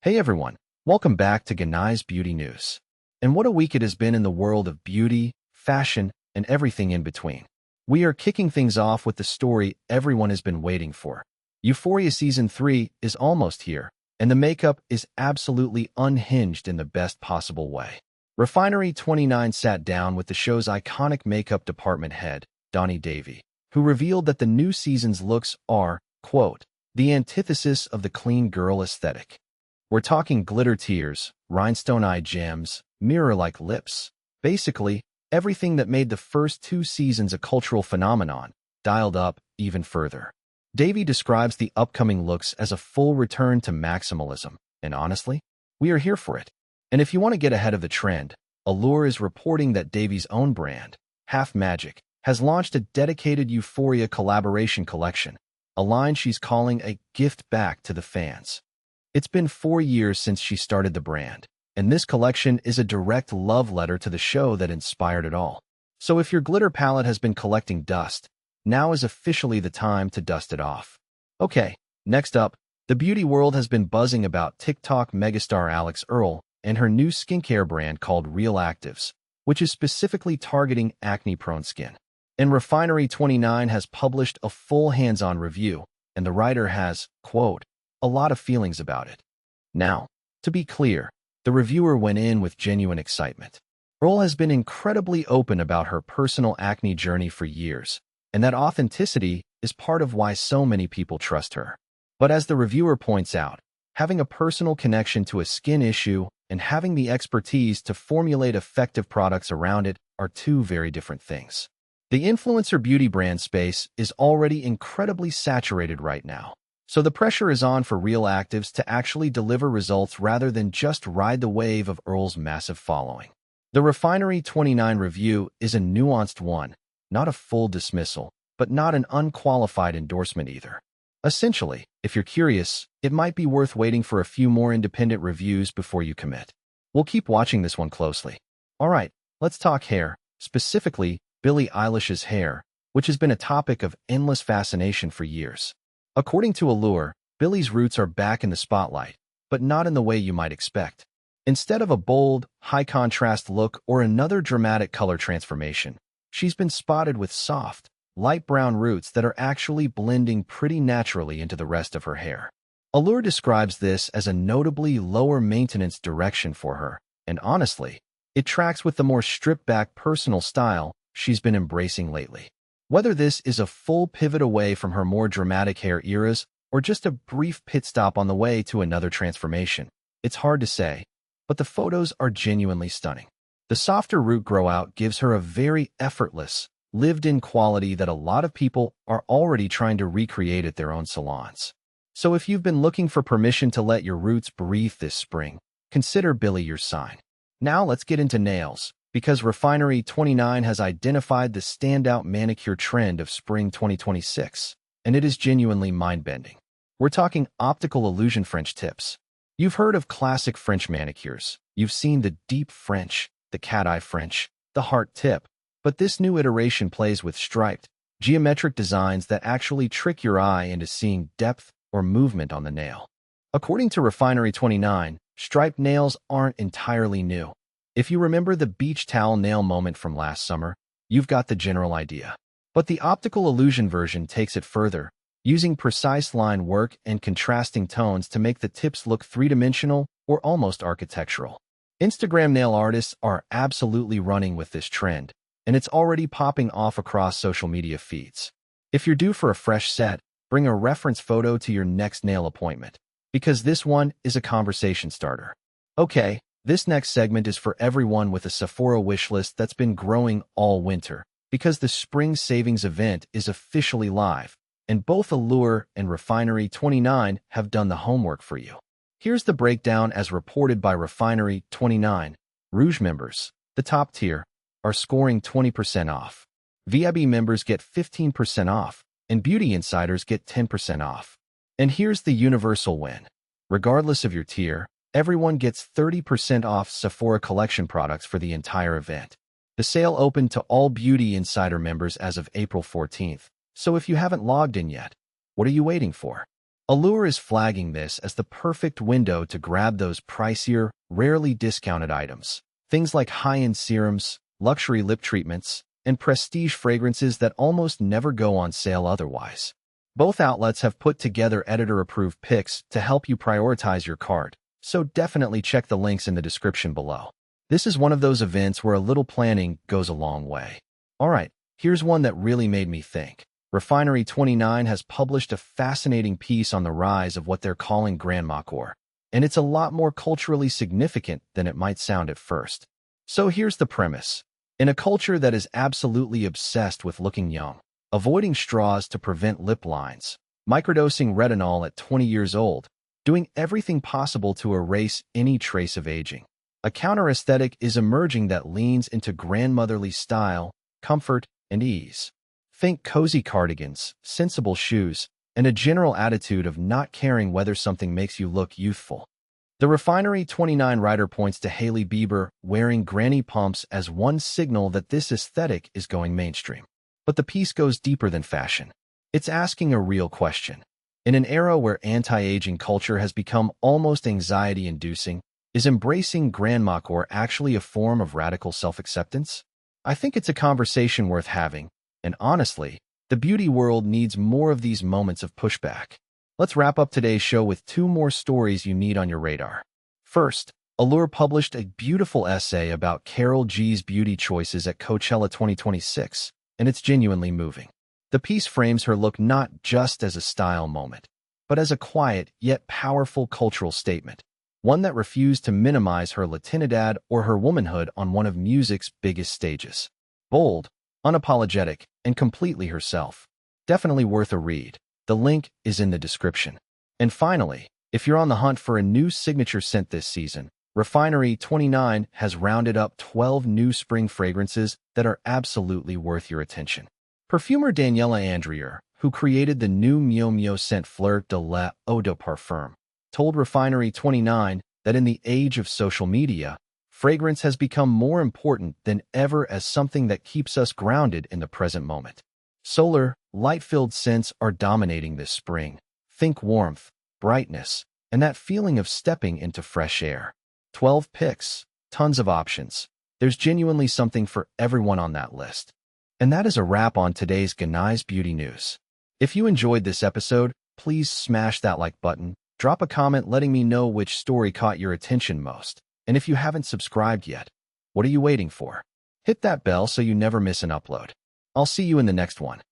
Hey everyone, welcome back to Genai's Beauty News. And what a week it has been in the world of beauty, fashion, and everything in between. We are kicking things off with the story everyone has been waiting for. Euphoria Season 3 is almost here, and the makeup is absolutely unhinged in the best possible way. Refinery 29 sat down with the show's iconic makeup department head, Donnie Davy, who revealed that the new season's looks are, quote, the antithesis of the clean girl aesthetic. We're talking glitter tears, rhinestone eye gems, mirror-like lips. Basically, everything that made the first two seasons a cultural phenomenon, dialed up even further. Davy describes the upcoming looks as a full return to maximalism, and honestly, we are here for it. And if you want to get ahead of the trend, Allure is reporting that Davy's own brand, Half Magic, has launched a dedicated Euphoria collaboration collection, a line she's calling a gift back to the fans. It's been 4 years since she started the brand, and this collection is a direct love letter to the show that inspired it all. So if your glitter palette has been collecting dust, now is officially the time to dust it off. Okay, next up, the beauty world has been buzzing about TikTok megastar Alix Earle and her new skincare brand called Real Actives, which is specifically targeting acne-prone skin. And Refinery 29 has published a full hands-on review, and the writer has, quote, a lot of feelings about it. Now, to be clear, the reviewer went in with genuine excitement. Earle has been incredibly open about her personal acne journey for years, and that authenticity is part of why so many people trust her. But as the reviewer points out, having a personal connection to a skin issue and having the expertise to formulate effective products around it are two very different things. The influencer beauty brand space is already incredibly saturated right now. So the pressure is on for Real Actives to actually deliver results rather than just ride the wave of Earle's massive following. The Refinery 29 review is a nuanced one, not a full dismissal, but not an unqualified endorsement either. Essentially, if you're curious, it might be worth waiting for a few more independent reviews before you commit. We'll keep watching this one closely. Alright, let's talk hair, specifically Billie Eilish's hair, which has been a topic of endless fascination for years. According to Allure, Billie's roots are back in the spotlight, but not in the way you might expect. Instead of a bold, high-contrast look or another dramatic color transformation, she's been spotted with soft, light brown roots that are actually blending pretty naturally into the rest of her hair. Allure describes this as a notably lower-maintenance direction for her, and honestly, it tracks with the more stripped-back personal style she's been embracing lately. Whether this is a full pivot away from her more dramatic hair eras or just a brief pit stop on the way to another transformation, it's hard to say, but the photos are genuinely stunning. The softer root grow out gives her a very effortless, lived-in quality that a lot of people are already trying to recreate at their own salons. So if you've been looking for permission to let your roots breathe this spring, consider Billie your sign. Now let's get into nails, because Refinery 29 has identified the standout manicure trend of spring 2026, and it is genuinely mind-bending. We're talking optical illusion French tips. You've heard of classic French manicures. You've seen the deep French, the cat-eye French, the heart tip, but this new iteration plays with striped, geometric designs that actually trick your eye into seeing depth or movement on the nail. According to Refinery 29, striped nails aren't entirely new. If you remember the beach towel nail moment from last summer, you've got the general idea. But the optical illusion version takes it further, using precise line work and contrasting tones to make the tips look three-dimensional or almost architectural. Instagram nail artists are absolutely running with this trend, and it's already popping off across social media feeds. If you're due for a fresh set, bring a reference photo to your next nail appointment, because this one is a conversation starter. Okay. This next segment is for everyone with a Sephora wishlist that's been growing all winter, because the Spring Savings event is officially live, and both Allure and Refinery 29 have done the homework for you. Here's the breakdown as reported by Refinery 29. Rouge members, the top tier, are scoring 20% off. VIP members get 15% off, and Beauty Insiders get 10% off. And here's the universal win. Regardless of your tier, everyone gets 30% off Sephora collection products for the entire event. The sale opened to all Beauty Insider members as of April 14th, so if you haven't logged in yet, what are you waiting for? Allure is flagging this as the perfect window to grab those pricier, rarely discounted items. Things like high-end serums, luxury lip treatments, and prestige fragrances that almost never go on sale otherwise. Both outlets have put together editor-approved picks to help you prioritize your cart, so definitely check the links in the description below. This is one of those events where a little planning goes a long way. Alright, here's one that really made me think. Refinery 29 has published a fascinating piece on the rise of what they're calling Grandmacore, and it's a lot more culturally significant than it might sound at first. So here's the premise. In a culture that is absolutely obsessed with looking young, avoiding straws to prevent lip lines, microdosing retinol at 20 years old, doing everything possible to erase any trace of aging, a counter-aesthetic is emerging that leans into grandmotherly style, comfort, and ease. Think cozy cardigans, sensible shoes, and a general attitude of not caring whether something makes you look youthful. The Refinery 29 writer points to Hailey Bieber wearing granny pumps as one signal that this aesthetic is going mainstream. But the piece goes deeper than fashion. It's asking a real question. In an era where anti-aging culture has become almost anxiety-inducing, is embracing Grandmacore actually a form of radical self-acceptance? I think it's a conversation worth having. And honestly, the beauty world needs more of these moments of pushback. Let's wrap up today's show with two more stories you need on your radar. First, Allure published a beautiful essay about Karol G's beauty choices at Coachella 2026, and it's genuinely moving. The piece frames her look not just as a style moment, but as a quiet yet powerful cultural statement, one that refused to minimize her Latinidad or her womanhood on one of music's biggest stages. Bold, unapologetic, and completely herself. Definitely worth a read. The link is in the description. And finally, if you're on the hunt for a new signature scent this season, Refinery 29 has rounded up 12 new spring fragrances that are absolutely worth your attention. Perfumer Daniela Andrier, who created the new Mio Mio scent Fleur de l'Eau de Parfum, told Refinery 29 that in the age of social media, fragrance has become more important than ever as something that keeps us grounded in the present moment. Solar, light-filled scents are dominating this spring. Think warmth, brightness, and that feeling of stepping into fresh air. 12 picks, tons of options. There's genuinely something for everyone on that list. And that is a wrap on today's Genai's Beauty News. If you enjoyed this episode, please smash that like button, drop a comment letting me know which story caught your attention most. And if you haven't subscribed yet, what are you waiting for? Hit that bell so you never miss an upload. I'll see you in the next one.